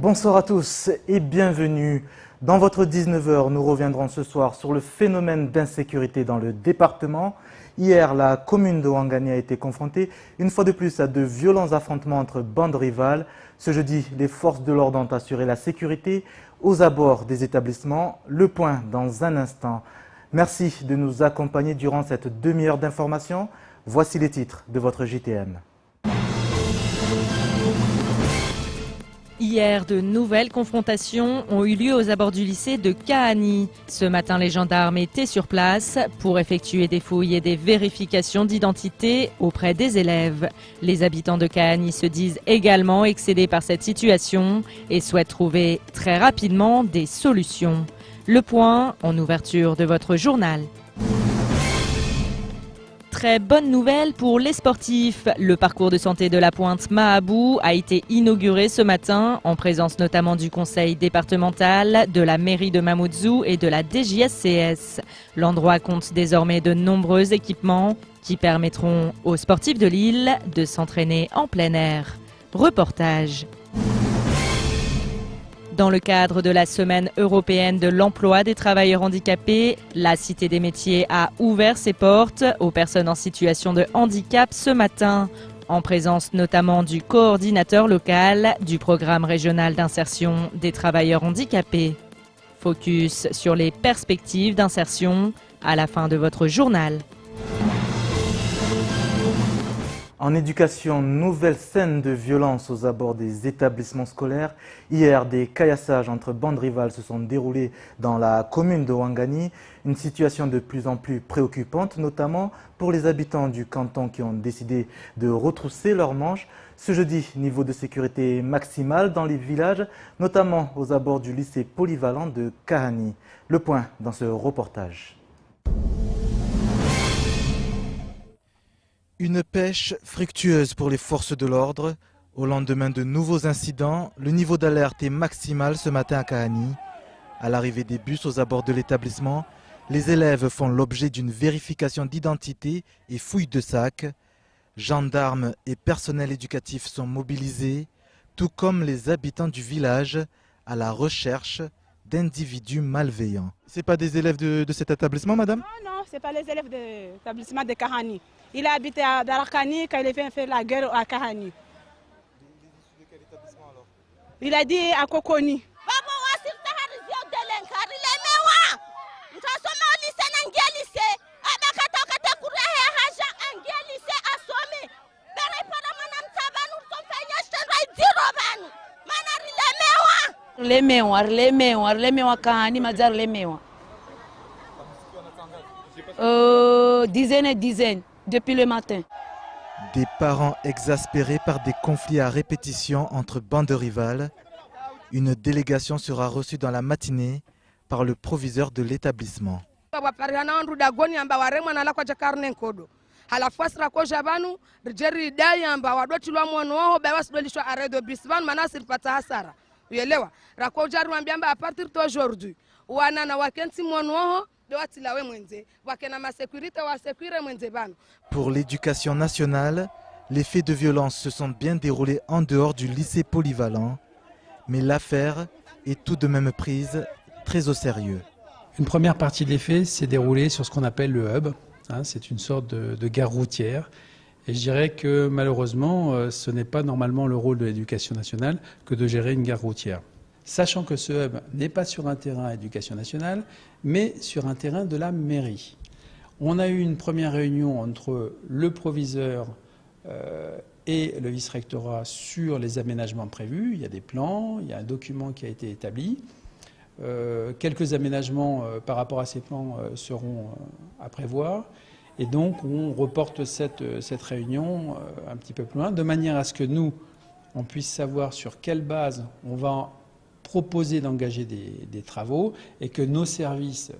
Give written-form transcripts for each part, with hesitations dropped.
Bonsoir à tous et bienvenue. Dans votre 19h, nous reviendrons ce soir sur le phénomène d'insécurité dans le département. Hier, la commune de Ouangani a été confrontée une fois de plus à de violents affrontements entre bandes rivales. Ce jeudi, les forces de l'ordre ont assuré la sécurité aux abords des établissements. Le point dans un instant. Merci de nous accompagner durant cette demi-heure d'information. Voici les titres de votre JTM. Hier, de nouvelles confrontations ont eu lieu aux abords du lycée de Kahani. Ce matin, les gendarmes étaient sur place pour effectuer des fouilles et des vérifications d'identité auprès des élèves. Les habitants de Kahani se disent également excédés par cette situation et souhaitent trouver très rapidement des solutions. Le point en ouverture de votre journal. Très bonne nouvelle pour les sportifs. Le parcours de santé de la Pointe Mahabou a été inauguré ce matin en présence notamment du conseil départemental, de la mairie de Mamoudzou et de la DJSCS. L'endroit compte désormais de nombreux équipements qui permettront aux sportifs de l'île de s'entraîner en plein air. Reportage. Dans le cadre de la Semaine européenne de l'emploi des travailleurs handicapés, la Cité des métiers a ouvert ses portes aux personnes en situation de handicap ce matin, en présence notamment du coordinateur local du programme régional d'insertion des travailleurs handicapés. Focus sur les perspectives d'insertion à la fin de votre journal. En éducation, nouvelle scène de violence aux abords des établissements scolaires. Hier, des caillassages entre bandes rivales se sont déroulés dans la commune de Ouangani. Une situation de plus en plus préoccupante, notamment pour les habitants du canton qui ont décidé de retrousser leurs manches. Ce jeudi, niveau de sécurité maximal dans les villages, notamment aux abords du lycée polyvalent de Kahani. Le point dans ce reportage. Une pêche fructueuse pour les forces de l'ordre. Au lendemain de nouveaux incidents, le niveau d'alerte est maximal ce matin à Kahani. À l'arrivée des bus aux abords de l'établissement, les élèves font l'objet d'une vérification d'identité et fouille de sacs. Gendarmes et personnel éducatif sont mobilisés, tout comme les habitants du village, à la recherche d'individus malveillants. Ce n'est pas des élèves de cet établissement, madame? Non, ce n'est pas les élèves de l'établissement de Kahani. Il a habité à Darakani quand il vient faire la guerre à Kahani. De quel établissement alors? Il a dit à Kokoni. Dizaines et dizaines depuis le matin. Des parents exaspérés par des conflits à répétition entre bandes rivales. Une délégation sera reçue dans la matinée par le proviseur de l'établissement. Pour l'éducation nationale, les faits de violence se sont bien déroulés en dehors du lycée polyvalent, mais l'affaire est tout de même prise très au sérieux. Une première partie des faits s'est déroulée sur ce qu'on appelle le hub. C'est une sorte de gare routière. Et je dirais que malheureusement, ce n'est pas normalement le rôle de l'éducation nationale que de gérer une gare routière. Sachant que ce hub n'est pas sur un terrain éducation nationale, mais sur un terrain de la mairie. On a eu une première réunion entre le proviseur et le vice-rectorat sur les aménagements prévus. Il y a des plans, il y a un document qui a été établi. Quelques aménagements par rapport à ces plans seront à prévoir. Et donc on reporte cette réunion un petit peu plus loin, de manière à ce que nous, on puisse savoir sur quelle base on va proposer d'engager des travaux et que nos services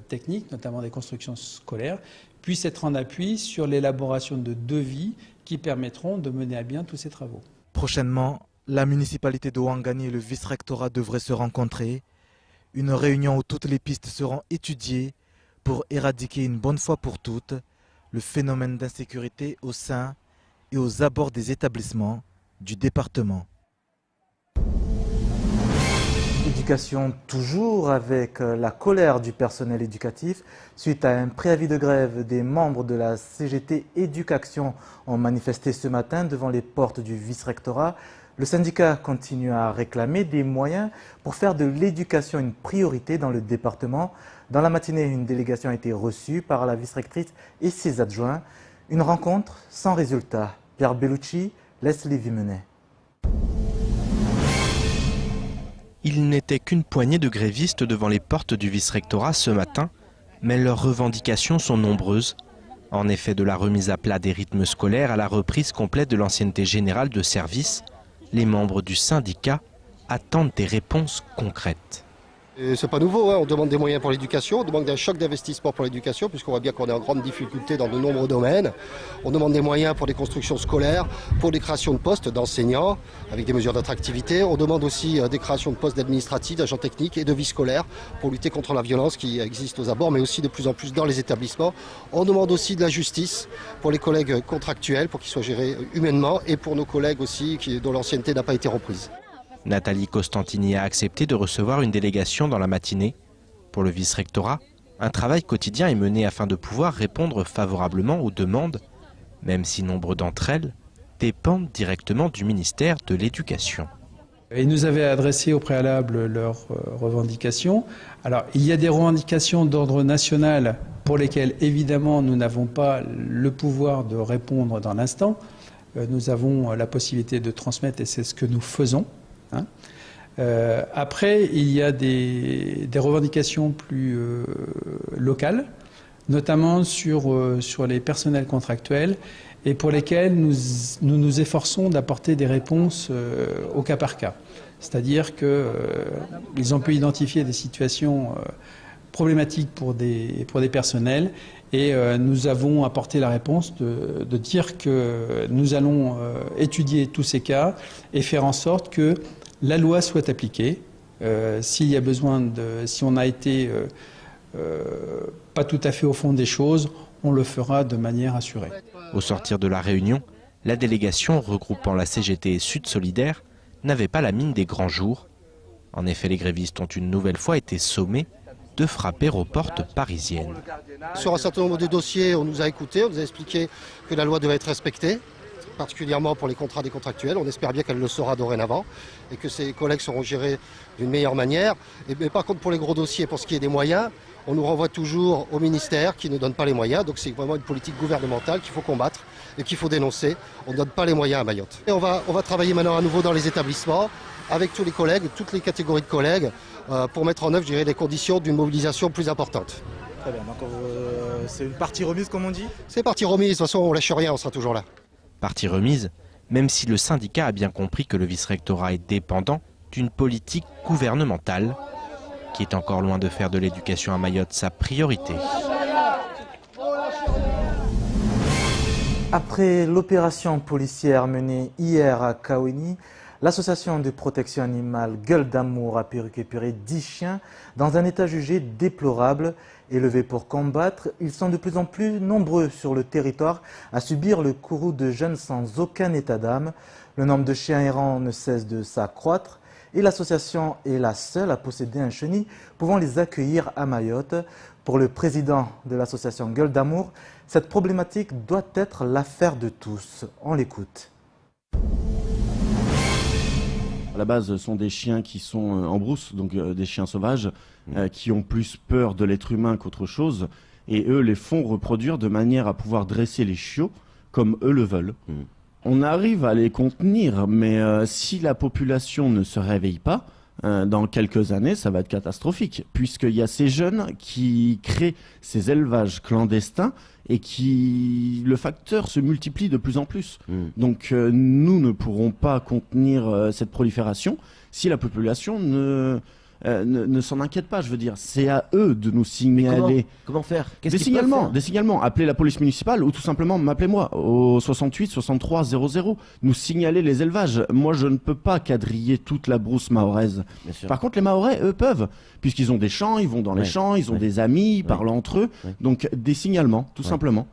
techniques, notamment des constructions scolaires, puissent être en appui sur l'élaboration de devis qui permettront de mener à bien tous ces travaux. Prochainement, la municipalité de Ouangani et le vice-rectorat devraient se rencontrer. Une réunion où toutes les pistes seront étudiées pour éradiquer une bonne fois pour toutes le phénomène d'insécurité au sein et aux abords des établissements du département. l'éducation toujours avec la colère du personnel éducatif. Suite à un préavis de grève, des membres de la CGT Éducation ont manifesté ce matin devant les portes du vice-rectorat. Le syndicat continue à réclamer des moyens pour faire de l'éducation une priorité dans le département. Dans la matinée, une délégation a été reçue par la vice-rectrice et ses adjoints. Une rencontre sans résultat. Pierre Bellucci, Leslie Vimenet. Il n'était qu'une poignée de grévistes devant les portes du vice-rectorat ce matin, mais leurs revendications sont nombreuses. En effet, de la remise à plat des rythmes scolaires à la reprise complète de l'ancienneté générale de service, les membres du syndicat attendent des réponses concrètes. C'est pas nouveau, hein. On demande des moyens pour l'éducation, on demande un choc d'investissement pour l'éducation, puisqu'on voit bien qu'on est en grande difficulté dans de nombreux domaines. On demande des moyens pour des constructions scolaires, pour des créations de postes d'enseignants, avec des mesures d'attractivité. On demande aussi des créations de postes d'administratifs, d'agents techniques et de vie scolaire, pour lutter contre la violence qui existe aux abords, mais aussi de plus en plus dans les établissements. On demande aussi de la justice pour les collègues contractuels, pour qu'ils soient gérés humainement, et pour nos collègues aussi, dont l'ancienneté n'a pas été reprise. Nathalie Costantini a accepté de recevoir une délégation dans la matinée. Pour le vice-rectorat, un travail quotidien est mené afin de pouvoir répondre favorablement aux demandes, même si nombre d'entre elles dépendent directement du ministère de l'Éducation. Ils nous avaient adressé au préalable leurs revendications. Alors, il y a des revendications d'ordre national pour lesquelles, évidemment, nous n'avons pas le pouvoir de répondre dans l'instant. Nous avons la possibilité de transmettre et c'est ce que nous faisons. Après, il y a des revendications plus locales, notamment sur les personnels contractuels et pour lesquels nous efforçons d'apporter des réponses au cas par cas. C'est-à-dire qu'ils ont pu identifier des situations problématiques pour des personnels et nous avons apporté la réponse de dire que nous allons étudier tous ces cas et faire en sorte que la loi soit appliquée. S'il y a besoin si on a été pas tout à fait au fond des choses, on le fera de manière assurée. Au sortir de la réunion, la délégation regroupant la CGT et Sud Solidaire n'avait pas la mine des grands jours. En effet, les grévistes ont une nouvelle fois été sommés de frapper aux portes parisiennes. Sur un certain nombre de dossiers, on nous a écoutés, on nous a expliqué que la loi devait être respectée, particulièrement pour les contrats des contractuels. On espère bien qu'elle le sera dorénavant et que ces collègues seront gérés d'une meilleure manière. Mais par contre, pour les gros dossiers, pour ce qui est des moyens, on nous renvoie toujours au ministère qui ne donne pas les moyens. Donc c'est vraiment une politique gouvernementale qu'il faut combattre et qu'il faut dénoncer. On ne donne pas les moyens à Mayotte. Et on va travailler maintenant à nouveau dans les établissements avec tous les collègues, toutes les catégories de collègues, pour mettre en œuvre, je dirais, des conditions d'une mobilisation plus importante. Très bien, donc c'est une partie remise comme on dit ? C'est partie remise, de toute façon on lâche rien, on sera toujours là. Partie remise, même si le syndicat a bien compris que le vice-rectorat est dépendant d'une politique gouvernementale qui est encore loin de faire de l'éducation à Mayotte sa priorité. Après l'opération policière menée hier à Kaweni, l'association de protection animale Gueule d'Amour a pu récupérer 10 chiens dans un état jugé déplorable. Élevés pour combattre, ils sont de plus en plus nombreux sur le territoire à subir le courroux de jeunes sans aucun état d'âme. Le nombre de chiens errants ne cesse de s'accroître et l'association est la seule à posséder un chenil pouvant les accueillir à Mayotte. Pour le président de l'association Gueule d'Amour, cette problématique doit être l'affaire de tous. On l'écoute. À la base, ce sont des chiens qui sont en brousse, donc des chiens sauvages, qui ont plus peur de l'être humain qu'autre chose. Et eux les font reproduire de manière à pouvoir dresser les chiots comme eux le veulent. On arrive à les contenir, mais si la population ne se réveille pas, dans quelques années, ça va être catastrophique, puisqu'il y a ces jeunes qui créent ces élevages clandestins et le facteur se multiplie de plus en plus. Donc nous ne pourrons pas contenir cette prolifération si la population ne s'en inquiète pas, je veux dire. C'est à eux de nous signaler. Comment faire? Des signalements. Appelez la police municipale ou tout simplement m'appelez-moi au 68 63 00. Nous signaler les élevages. Moi, je ne peux pas quadriller toute la brousse mahoraise. Par contre, les Mahorais, eux, peuvent. Puisqu'ils ont des champs, ils vont dans les champs, ils ont des amis, ils parlent entre eux. Donc, des signalements, tout simplement.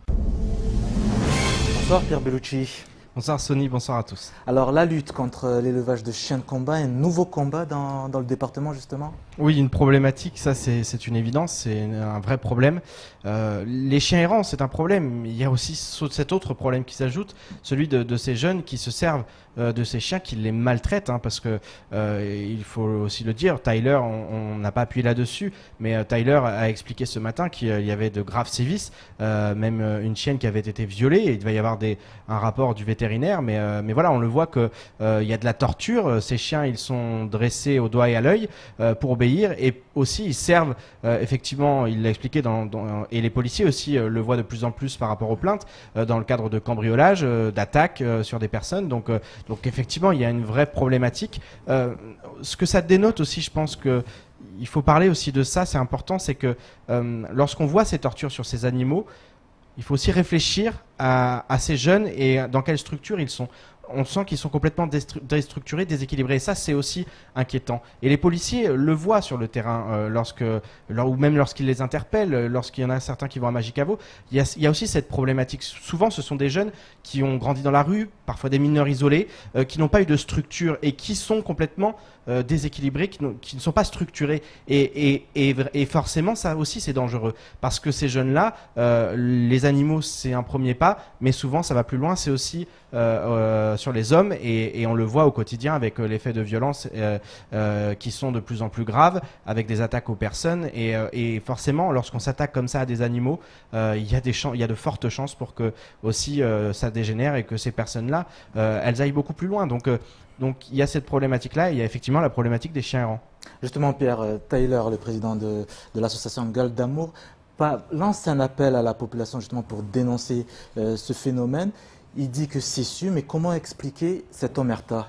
Bonsoir Pierre Bellucci. Bonsoir Sony, bonsoir à tous. Alors la lutte contre l'élevage de chiens de combat, un nouveau combat dans le département justement? Oui, une problématique, ça c'est une évidence, c'est un vrai problème. Les chiens errants, c'est un problème. Il y a aussi cet autre problème qui s'ajoute, celui de ces jeunes qui se servent de ces chiens, qui les maltraitent, hein, parce que il faut aussi le dire, Tyler, on n'a pas appuyé là-dessus, mais Tyler a expliqué ce matin qu'il y avait de graves sévices, même une chienne qui avait été violée, et il va y avoir un rapport du vétérinaire, mais voilà, on le voit que il y a de la torture. Ces chiens, ils sont dressés au doigt et à l'œil pour obéir, et aussi ils servent, effectivement, il l'a expliqué, et les policiers aussi le voient de plus en plus par rapport aux plaintes, dans le cadre de cambriolage, d'attaques sur des personnes, donc effectivement il y a une vraie problématique. Ce que ça dénote aussi, je pense que il faut parler aussi de ça, c'est important, c'est que lorsqu'on voit ces tortures sur ces animaux, il faut aussi réfléchir à ces jeunes et dans quelle structure ils sont. On sent qu'ils sont complètement déstructurés, déséquilibrés. Et ça, c'est aussi inquiétant. Et les policiers le voient sur le terrain, ou même lorsqu'ils les interpellent, lorsqu'il y en a certains qui vont à Magicavo. Il y a aussi cette problématique. Souvent, ce sont des jeunes qui ont grandi dans la rue, parfois des mineurs isolés, qui n'ont pas eu de structure et qui sont complètement déséquilibrés, qui ne sont pas structurés. Et forcément, ça aussi, c'est dangereux. Parce que ces jeunes-là, les animaux, c'est un premier pas, mais souvent, ça va plus loin. C'est aussi sur les hommes, et on le voit au quotidien avec les faits de violence qui sont de plus en plus graves, avec des attaques aux personnes, et forcément lorsqu'on s'attaque comme ça à des animaux, il y a de fortes chances pour que aussi ça dégénère et que ces personnes-là elles aillent beaucoup plus loin. Donc il y a cette problématique-là, et il y a effectivement la problématique des chiens errants. Justement, Pierre Tyler, le président de l'association Gueule d'Amour, lance un appel à la population justement pour dénoncer ce phénomène. Il dit que c'est su, mais comment expliquer cette omerta?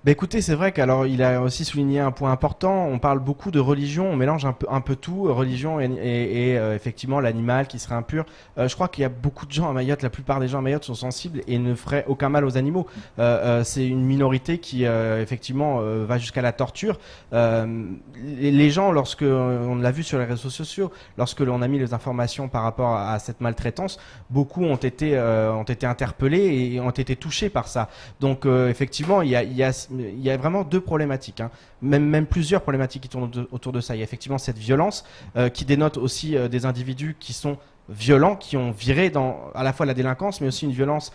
Bah écoutez, c'est vrai qu'alors il a aussi souligné un point important. On parle beaucoup de religion, on mélange un peu tout, religion et effectivement l'animal qui serait impur. Je crois qu'il y a beaucoup de gens à Mayotte, la plupart des gens à Mayotte sont sensibles et ne feraient aucun mal aux animaux. C'est une minorité qui effectivement va jusqu'à la torture. Les gens, lorsque on l'a vu sur les réseaux sociaux, lorsque l'on a mis les informations par rapport à cette maltraitance, beaucoup ont été interpellés et ont été touchés par ça. Donc effectivement, il y a vraiment deux problématiques, hein. Même plusieurs problématiques qui tournent autour de ça. Il y a effectivement cette violence qui dénote aussi des individus qui sont violents, qui ont viré dans à la fois la délinquance, mais aussi une violence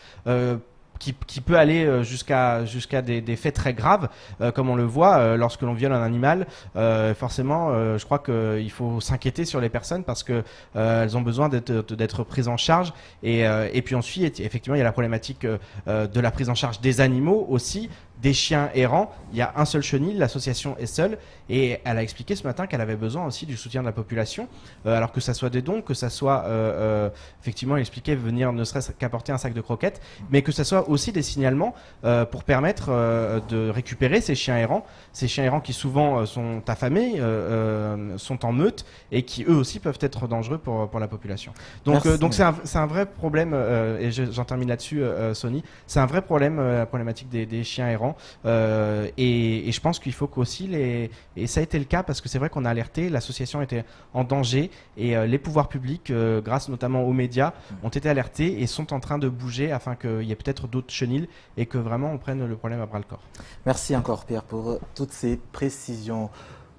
qui peut aller jusqu'à des faits très graves, comme on le voit lorsque l'on viole un animal. Forcément, je crois qu'il faut s'inquiéter sur les personnes parce que elles ont besoin d'être prises en charge. Et puis ensuite, effectivement, il y a la problématique de la prise en charge des animaux aussi, des chiens errants. Il y a un seul chenil, l'association est seule, et elle a expliqué ce matin qu'elle avait besoin aussi du soutien de la population, alors que ça soit des dons, que ça soit effectivement, elle expliquait venir ne serait-ce qu'apporter un sac de croquettes, mais que ça soit aussi des signalements pour permettre de récupérer ces chiens errants qui souvent sont affamés, sont en meute, et qui eux aussi peuvent être dangereux pour la population. Donc c'est un vrai problème, et j'en termine là-dessus, Sony, c'est un vrai problème, la problématique des chiens errants. Et je pense qu'il faut qu'aussi et ça a été le cas parce que c'est vrai qu'on a alerté, l'association était en danger, et les pouvoirs publics, grâce notamment aux médias, ont été alertés et sont en train de bouger afin qu'il y ait peut-être d'autres chenils et que vraiment on prenne le problème à bras le corps. Merci encore Pierre pour toutes ces précisions.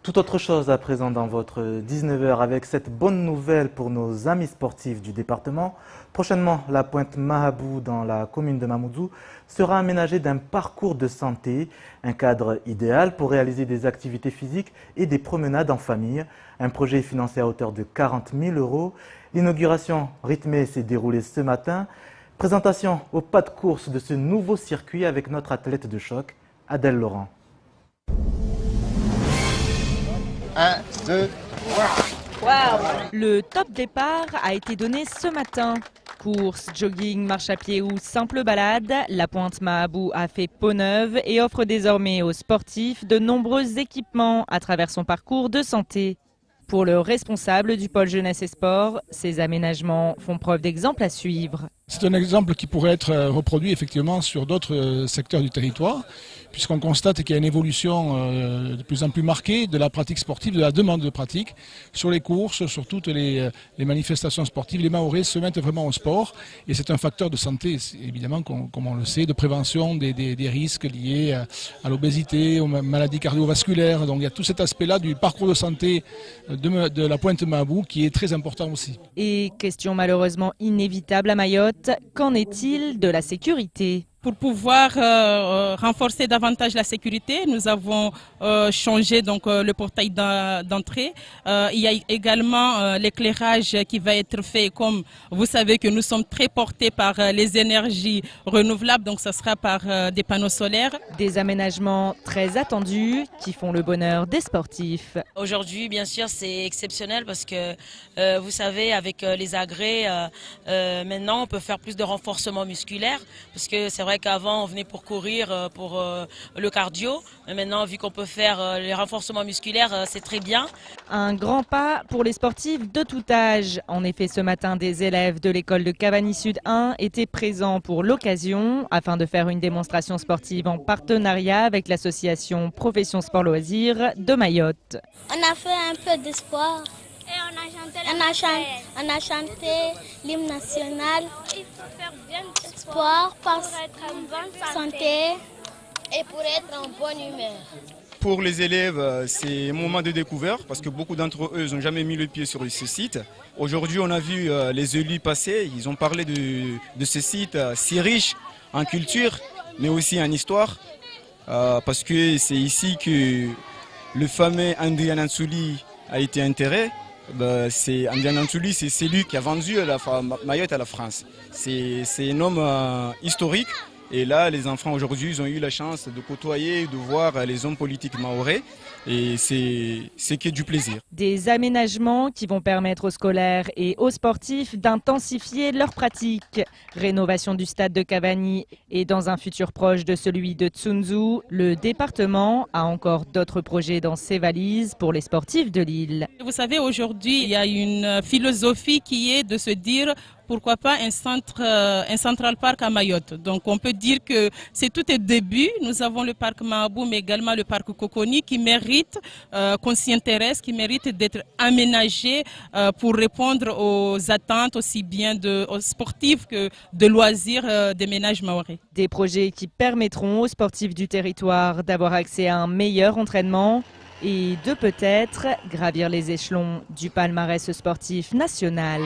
Tout autre chose à présent dans votre 19h avec cette bonne nouvelle pour nos amis sportifs du département. Prochainement, la pointe Mahabou dans la commune de Mamoudzou sera aménagée d'un parcours de santé, un cadre idéal pour réaliser des activités physiques et des promenades en famille. Un projet financé à hauteur de 40 000 €. L'inauguration rythmée s'est déroulée ce matin. Présentation au pas de course de ce nouveau circuit avec notre athlète de choc, Adèle Laurent. 1, 2, 3. Wow. Le top départ a été donné ce matin. Course, jogging, marche à pied ou simple balade, la pointe Mahabou a fait peau neuve et offre désormais aux sportifs de nombreux équipements à travers son parcours de santé. Pour le responsable du pôle jeunesse et sport, ces aménagements font preuve d'exemple à suivre. C'est un exemple qui pourrait être reproduit effectivement sur d'autres secteurs du territoire, puisqu'on constate qu'il y a une évolution de plus en plus marquée de la pratique sportive, de la demande de pratique sur les courses, sur toutes les manifestations sportives. Les Mahorais se mettent vraiment au sport et c'est un facteur de santé, évidemment, comme on le sait, de prévention des risques liés à l'obésité, aux maladies cardiovasculaires. Donc il y a tout cet aspect-là du parcours de santé de la Pointe Mahabou qui est très important aussi. Et question malheureusement inévitable à Mayotte, qu'en est-il de la sécurité ? Pour pouvoir renforcer davantage la sécurité, nous avons changé donc le portail d'entrée. Il y a également l'éclairage qui va être fait, comme vous savez que nous sommes très portés par les énergies renouvelables, donc ça sera par des panneaux solaires. Des aménagements très attendus qui font le bonheur des sportifs. Aujourd'hui, bien sûr, c'est exceptionnel parce que vous savez, avec les agrès, maintenant on peut faire plus de renforcement musculaire parce que c'est vrai qu'avant on venait pour courir, pour le cardio, mais maintenant vu qu'on peut faire les renforcements musculaires, c'est très bien. Un grand pas pour les sportifs de tout âge. En effet, ce matin, des élèves de l'école de Cavani Sud 1 étaient présents pour l'occasion afin de faire une démonstration sportive en partenariat avec l'association Profession Sport Loisirs de Mayotte. On a fait un peu de sport. Et on a chanté l'hymne national. Il faut faire bien de sport pour être en bonne santé et pour être en bonne humeur. Pour les élèves, c'est un moment de découverte parce que beaucoup d'entre eux n'ont jamais mis le pied sur ce site. Aujourd'hui, on a vu les élus passer. Ils ont parlé de ce site si riche en culture, mais aussi en histoire. Parce que c'est ici que le fameux André Nansouli a été enterré. C'est André Nansouli, c'est lui qui a vendu Mayotte à la France. C'est un homme historique. Et là, les enfants aujourd'hui, ils ont eu la chance de côtoyer, de voir les hommes politiques mahorais. Et c'est que du plaisir. Des aménagements qui vont permettre aux scolaires et aux sportifs d'intensifier leur pratique. Rénovation du stade de Cavani et dans un futur proche de celui de Tsunzu, le département a encore d'autres projets dans ses valises pour les sportifs de l'île. Vous savez, aujourd'hui, il y a une philosophie qui est de se dire pourquoi pas un Central Park à Mayotte. Donc on peut dire que c'est tout au début. Nous avons le parc Mahabou, mais également le parc Coconi qui mérite qu'on s'y intéresse, qui mérite d'être aménagé pour répondre aux attentes aussi bien aux sportifs que de loisirs des ménages mahorais. Des projets qui permettront aux sportifs du territoire d'avoir accès à un meilleur entraînement et de peut-être gravir les échelons du palmarès sportif national.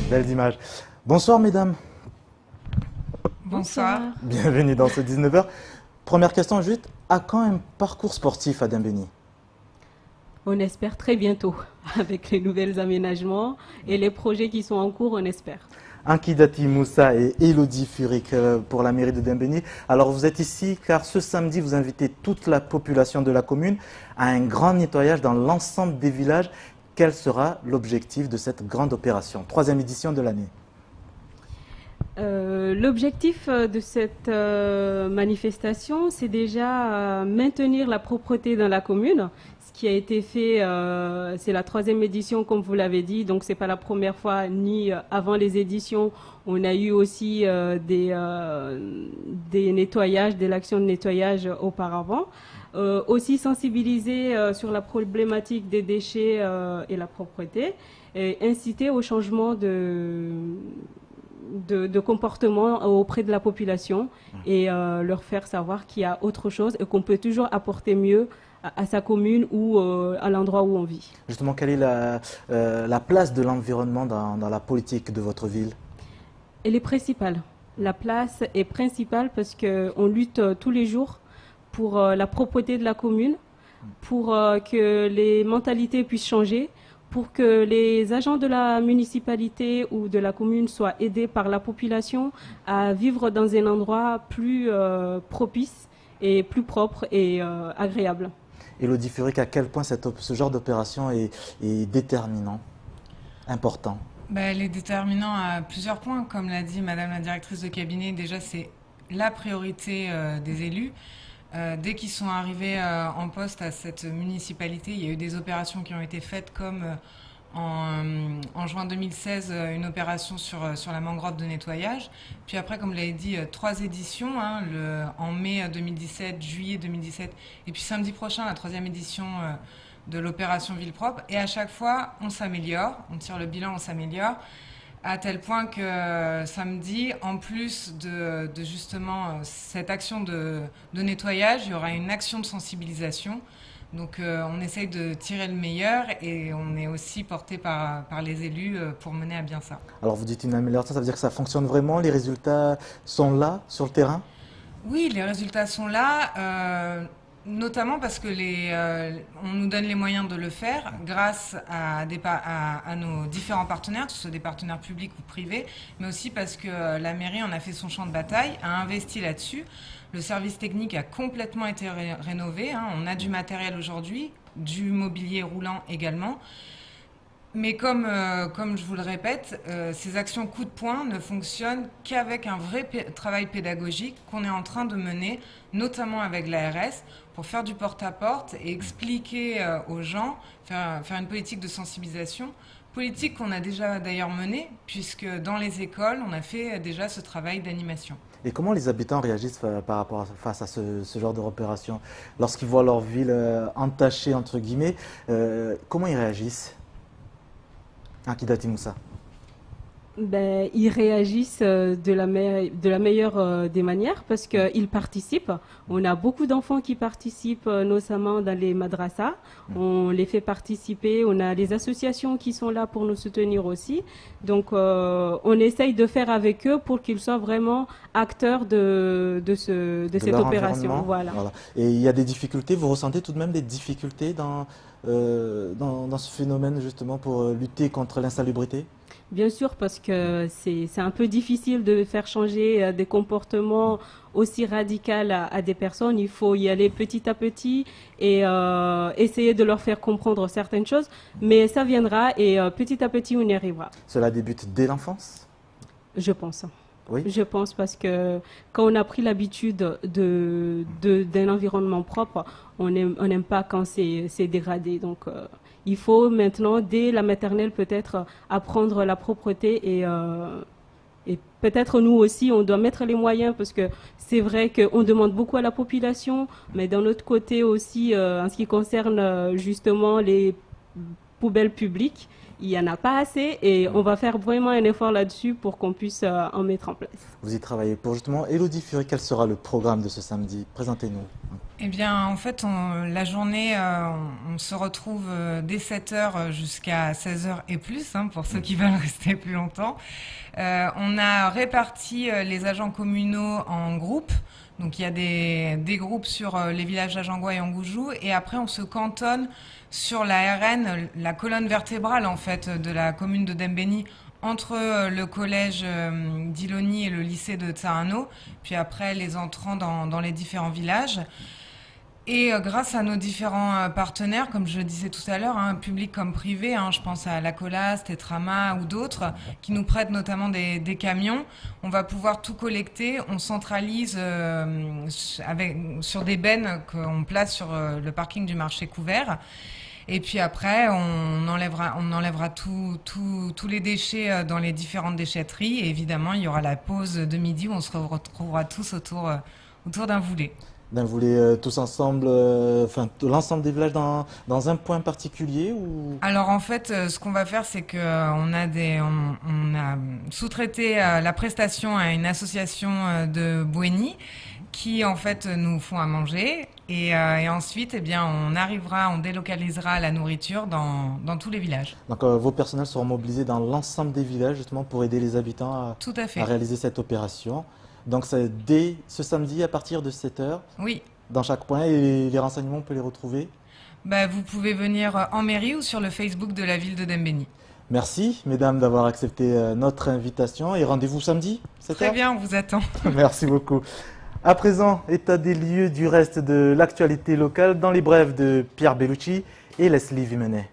Belles images. Bonsoir mesdames. Bonsoir. Bienvenue dans ce 19h. Première question juste, à quand un parcours sportif à Dembéni? On espère très bientôt avec les nouveaux aménagements et les projets qui sont en cours, on espère. Ankidati Moussa et Elodie Furik pour la mairie de Dembéni. Alors vous êtes ici car ce samedi vous invitez toute la population de la commune à un grand nettoyage dans l'ensemble des villages. Quel sera l'objectif de cette grande opération? 3e édition de l'année. L'objectif de cette manifestation, c'est déjà maintenir la propreté dans la commune. Ce qui a été fait, c'est la 3e édition, comme vous l'avez dit, donc c'est pas la première fois, ni avant les éditions. On a eu aussi des nettoyages, de l'action de nettoyage auparavant. Aussi sensibiliser sur la problématique des déchets et la propreté, et inciter au changement de comportement auprès de la population et leur faire savoir qu'il y a autre chose et qu'on peut toujours apporter mieux à sa commune ou à l'endroit où on vit. Justement, quelle est la place de l'environnement dans la politique de votre ville? Elle est principale. La place est principale parce qu'on lutte tous les jours pour la propreté de la commune, pour que les mentalités puissent changer, pour que les agents de la municipalité ou de la commune soient aidés par la population à vivre dans un endroit plus propice et plus propre et agréable. Elodie Furik, à quel point ce genre d'opération est déterminant, important? Elle est déterminant à plusieurs points. Comme l'a dit Madame la directrice de cabinet, déjà c'est la priorité des élus. Dès qu'ils sont arrivés en poste à cette municipalité, il y a eu des opérations qui ont été faites comme en juin 2016, une opération sur la mangrove de nettoyage. Puis après, comme vous l'avez dit, 3 éditions, en mai 2017, juillet 2017, et puis samedi prochain, la 3e édition de l'opération Ville Propre. Et à chaque fois, on s'améliore, on tire le bilan, on s'améliore, à tel point que samedi, en plus de justement cette action de nettoyage, il y aura une action de sensibilisation. Donc on essaye de tirer le meilleur et on est aussi porté par les élus pour mener à bien ça. Alors vous dites une amélioration, ça veut dire que ça fonctionne vraiment, les résultats sont là sur le terrain? Oui, les résultats sont là, notamment parce que on nous donne les moyens de le faire grâce à nos différents partenaires, que ce soit des partenaires publics ou privés, mais aussi parce que la mairie en a fait son champ de bataille, a investi là-dessus. Le service technique a complètement été rénové. On a du matériel aujourd'hui, du mobilier roulant également. Mais comme je vous le répète, ces actions coup de poing ne fonctionnent qu'avec un vrai travail pédagogique qu'on est en train de mener, notamment avec l'ARS, pour faire du porte-à-porte et expliquer aux gens, faire une politique de sensibilisation. Politique qu'on a déjà d'ailleurs menée, puisque dans les écoles, on a fait déjà ce travail d'animation. Et comment les habitants réagissent face à ce genre d'opération? Lorsqu'ils voient leur ville entachée, entre guillemets, comment ils réagissent? Akidati Moussa. Ils réagissent de la meilleure des manières parce qu'ils participent. On a beaucoup d'enfants qui participent, notamment dans les madrasas. On les fait participer. On a les associations qui sont là pour nous soutenir aussi. Donc, on essaye de faire avec eux pour qu'ils soient vraiment acteurs de cette opération. Voilà. Et il y a des difficultés. Vous ressentez tout de même des difficultés dans ce phénomène justement pour lutter contre l'insalubrité? Bien sûr, parce que c'est un peu difficile de faire changer des comportements aussi radicaux à des personnes. Il faut y aller petit à petit et essayer de leur faire comprendre certaines choses. Mais ça viendra et petit à petit, on y arrivera. Cela débute dès l'enfance? Je pense. Oui. Je pense parce que quand on a pris l'habitude d'un environnement propre, on n'aime pas quand c'est dégradé. Donc, il faut maintenant, dès la maternelle, peut-être apprendre la propreté et peut-être nous aussi, on doit mettre les moyens parce que c'est vrai qu'on demande beaucoup à la population, mais d'un autre côté aussi, en ce qui concerne justement les poubelles publiques, il n'y en a pas assez et on va faire vraiment un effort là-dessus pour qu'on puisse en mettre en place. Vous y travaillez pour justement. Élodie Furet, quel sera le programme de ce samedi? Présentez-nous. Eh bien, en fait, la journée, on se retrouve dès 7h jusqu'à 16h et plus, pour ceux qui veulent rester plus longtemps. On a réparti les agents communaux en groupes. Donc, il y a des groupes sur les villages d'Ajangwa et Angoujou. Et après, on se cantonne sur la RN, la colonne vertébrale, en fait, de la commune de Dembéni, entre le collège d'Iloni et le lycée de Tsarano. Puis après, les entrants dans les différents villages. Et grâce à nos différents partenaires, comme je le disais tout à l'heure, public comme privé, je pense à la Colas, Tetrama ou d'autres, qui nous prêtent notamment des camions, on va pouvoir tout collecter. On centralise sur des bennes qu'on place sur le parking du marché couvert. Et puis après, on enlèvera tous les déchets dans les différentes déchetteries. Et évidemment, il y aura la pause de midi où on se retrouvera tous autour d'un voulait. Vous voulez tous ensemble, l'ensemble des villages dans un point particulier ou... Alors en fait, ce qu'on va faire, c'est qu'on a sous-traité la prestation à une association de Bouéni qui en fait nous font à manger et ensuite, on délocalisera la nourriture dans tous les villages. Donc vos personnels seront mobilisés dans l'ensemble des villages justement pour aider les habitants à réaliser cette opération. Donc c'est dès ce samedi à partir de 7h. Oui. Dans chaque point et les renseignements, on peut les retrouver? Vous pouvez venir en mairie ou sur le Facebook de la ville de Dembéni. Merci mesdames d'avoir accepté notre invitation et rendez-vous samedi 7h. Très bien, on vous attend. Merci beaucoup. À présent, état des lieux du reste de l'actualité locale dans les brèves de Pierre Bellucci et Leslie Vimenet.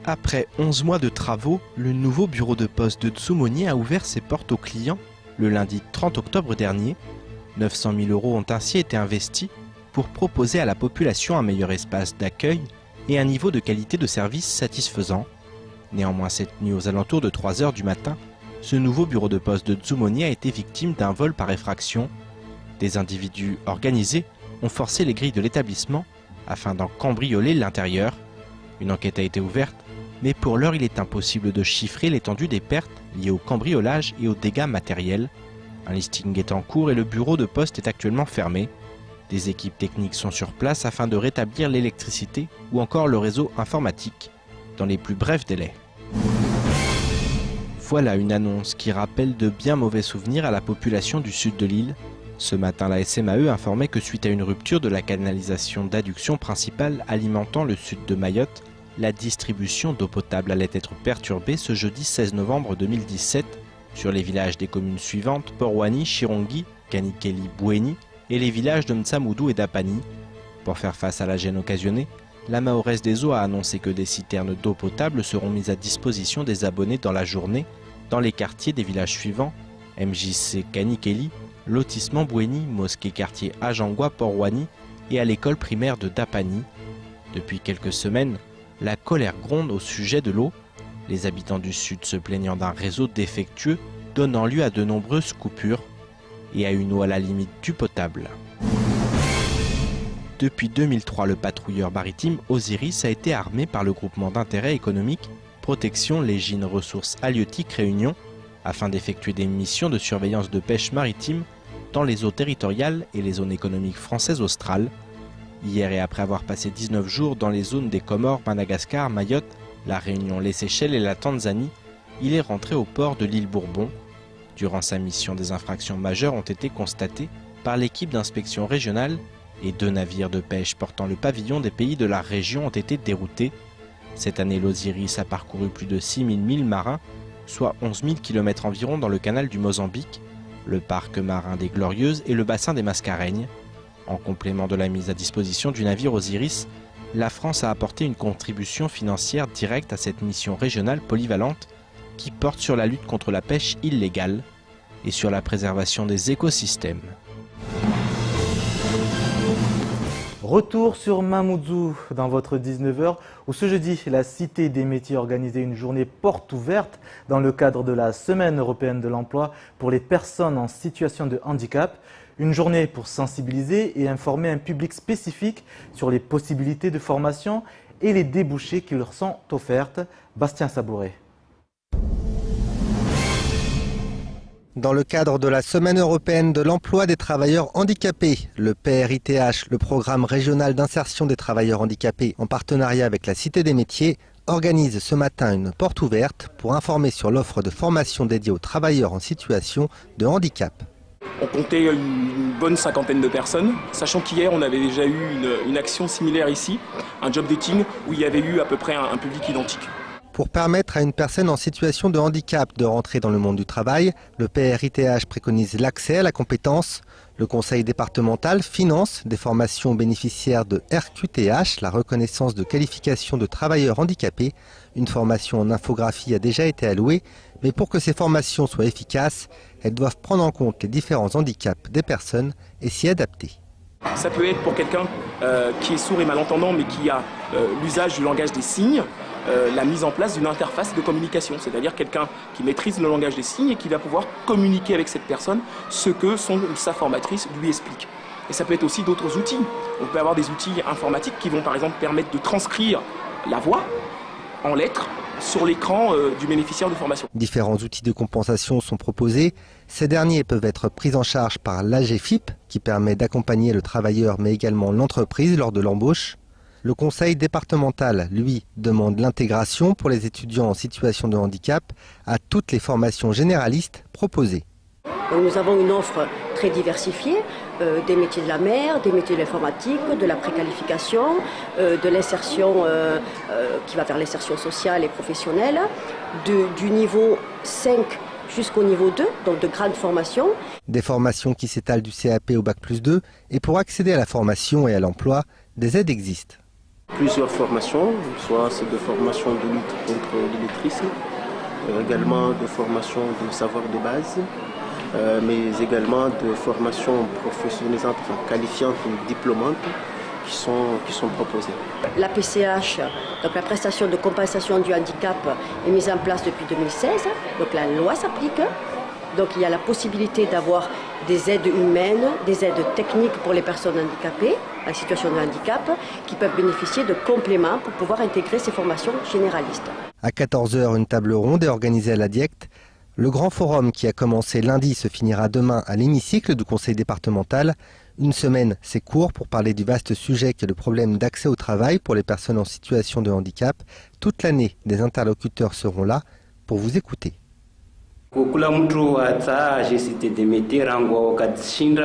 Après 11 mois de travaux, le nouveau bureau de poste de Tsumoni a ouvert ses portes aux clients Le lundi 30 octobre dernier, 900 000 € ont ainsi été investis pour proposer à la population un meilleur espace d'accueil et un niveau de qualité de service satisfaisant. Néanmoins, cette nuit, aux alentours de 3 h du matin, ce nouveau bureau de poste de Dzumoni a été victime d'un vol par effraction. Des individus organisés ont forcé les grilles de l'établissement afin d'en cambrioler l'intérieur. Une enquête a été ouverte, mais pour l'heure, il est impossible de chiffrer l'étendue des pertes liées au cambriolage et aux dégâts matériels. Un listing est en cours et le bureau de poste est actuellement fermé. Des équipes techniques sont sur place afin de rétablir l'électricité ou encore le réseau informatique dans les plus brefs délais. Voilà une annonce qui rappelle de bien mauvais souvenirs à la population du sud de l'île. Ce matin, la SMAE informait que suite à une rupture de la canalisation d'adduction principale alimentant le sud de Mayotte, la distribution d'eau potable allait être perturbée ce jeudi 16 novembre 2017 sur les villages des communes suivantes, Port-Ouani, Chirongui, Kanikeli, Bouéni et les villages de Mtsamoudou et d'Apani. Pour faire face à la gêne occasionnée, la Mahoresse des Eaux a annoncé que des citernes d'eau potable seront mises à disposition des abonnés dans la journée dans les quartiers des villages suivants, MJC Kanikeli, lotissement Bouéni, mosquée quartier Ajangwa, Port-Ouani et à l'école primaire de Dapani. Depuis quelques semaines, la colère gronde au sujet de l'eau, les habitants du sud se plaignant d'un réseau défectueux donnant lieu à de nombreuses coupures et à une eau à la limite du potable. Depuis 2003, le patrouilleur maritime Osiris a été armé par le groupement d'intérêt économique Protection Légine Ressources Halieutiques Réunion afin d'effectuer des missions de surveillance de pêche maritime dans les eaux territoriales et les zones économiques françaises australes. Hier et après avoir passé 19 jours dans les zones des Comores, Madagascar, Mayotte, la Réunion, les Seychelles et la Tanzanie, il est rentré au port de l'île Bourbon. Durant sa mission, des infractions majeures ont été constatées par l'équipe d'inspection régionale et 2 navires de pêche portant le pavillon des pays de la région ont été déroutés. Cette année, l'Osiris a parcouru plus de 6 000 milles marins, soit 11 000 km environ dans le canal du Mozambique, le parc marin des Glorieuses et le bassin des Mascareignes. En complément de la mise à disposition du navire Osiris, la France a apporté une contribution financière directe à cette mission régionale polyvalente qui porte sur la lutte contre la pêche illégale et sur la préservation des écosystèmes. Retour sur Mamoudzou dans votre 19h où ce jeudi, la Cité des métiers organisait une journée porte ouverte dans le cadre de la Semaine européenne de l'emploi pour les personnes en situation de handicap. Une journée pour sensibiliser et informer un public spécifique sur les possibilités de formation et les débouchés qui leur sont offertes. Bastien Sabouret. Dans le cadre de la Semaine européenne de l'emploi des travailleurs handicapés, le PRITH, le programme régional d'insertion des travailleurs handicapés en partenariat avec la Cité des métiers, organise ce matin une porte ouverte pour informer sur l'offre de formation dédiée aux travailleurs en situation de handicap. On comptait une bonne cinquantaine de personnes, sachant qu'hier on avait déjà eu une action similaire ici, un job dating où il y avait eu à peu près un public identique. Pour permettre à une personne en situation de handicap de rentrer dans le monde du travail, le PRITH préconise l'accès à la compétence. Le conseil départemental finance des formations bénéficiaires de RQTH, la reconnaissance de qualification de travailleurs handicapés. Une formation en infographie a déjà été allouée, mais pour que ces formations soient efficaces, elles doivent prendre en compte les différents handicaps des personnes et s'y adapter. Ça peut être pour quelqu'un qui est sourd et malentendant mais qui a l'usage du langage des signes, la mise en place d'une interface de communication, c'est-à-dire quelqu'un qui maîtrise le langage des signes et qui va pouvoir communiquer avec cette personne ce que sa formatrice lui explique. Et ça peut être aussi d'autres outils. On peut avoir des outils informatiques qui vont par exemple permettre de transcrire la voix en lettres sur l'écran du bénéficiaire de formation. Différents outils de compensation sont proposés. Ces derniers peuvent être pris en charge par l'AGFIP, qui permet d'accompagner le travailleur mais également l'entreprise lors de l'embauche. Le conseil départemental, lui, demande l'intégration pour les étudiants en situation de handicap à toutes les formations généralistes proposées. Nous avons une offre très diversifiée, des métiers de la mer, des métiers de l'informatique, de la préqualification, de l'insertion qui va vers l'insertion sociale et professionnelle, du niveau 5 jusqu'au niveau 2, donc de grande formation. Des formations qui s'étalent du CAP au Bac+2 et pour accéder à la formation et à l'emploi, des aides existent. Plusieurs formations, soit c'est des formations de lutte contre l'illettrisme, également des formations de savoir de base, mais également de formations professionnalisantes, qualifiantes ou diplômantes qui sont proposées. La PCH, donc la prestation de compensation du handicap, est mise en place depuis 2016, donc la loi s'applique. Donc il y a la possibilité d'avoir des aides humaines, des aides techniques pour les personnes handicapées, en situation de handicap, qui peuvent bénéficier de compléments pour pouvoir intégrer ces formations généralistes. À 14h, une table ronde est organisée à la Diecte. Le grand forum qui a commencé lundi se finira demain à l'hémicycle du conseil départemental. Une semaine, c'est court pour parler du vaste sujet qu'est le problème d'accès au travail pour les personnes en situation de handicap. Toute l'année, des interlocuteurs seront là pour vous écouter. Kula mtu hata JCTDMT rango wakati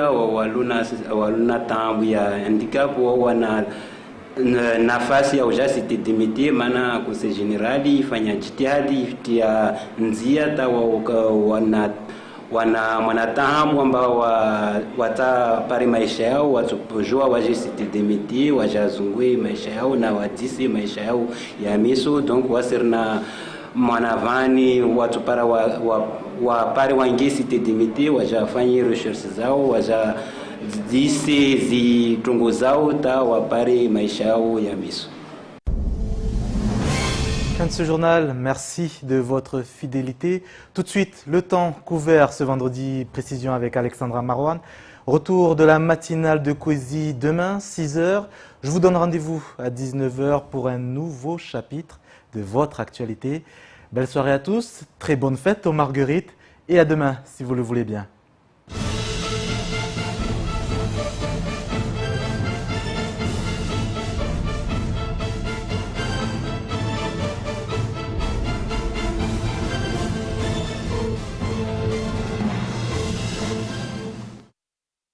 waluna tambu ya handicap wana nafasi ya JCTDMT maana kuse generali ifanya jitihadi ya nzia ta wanatahamu ambao watapari maisha yao watupojua wa JCTDMT wajazungui maisha yao na wadisi maisha yao ya miso donc wasirna manavani watu para wapare waingie CTDMT wajafanye recherche zao wajadise zitungo zao ta wapare maisha yao ya miso. Fin de ce journal, merci de votre fidélité. Tout de suite, le temps couvert ce vendredi, précision avec Alexandra Marouane. Retour de la matinale de Coésie demain, 6h. Je vous donne rendez-vous à 19h pour un nouveau chapitre de votre actualité. Belle soirée à tous, très bonne fête aux Marguerites et à demain si vous le voulez bien.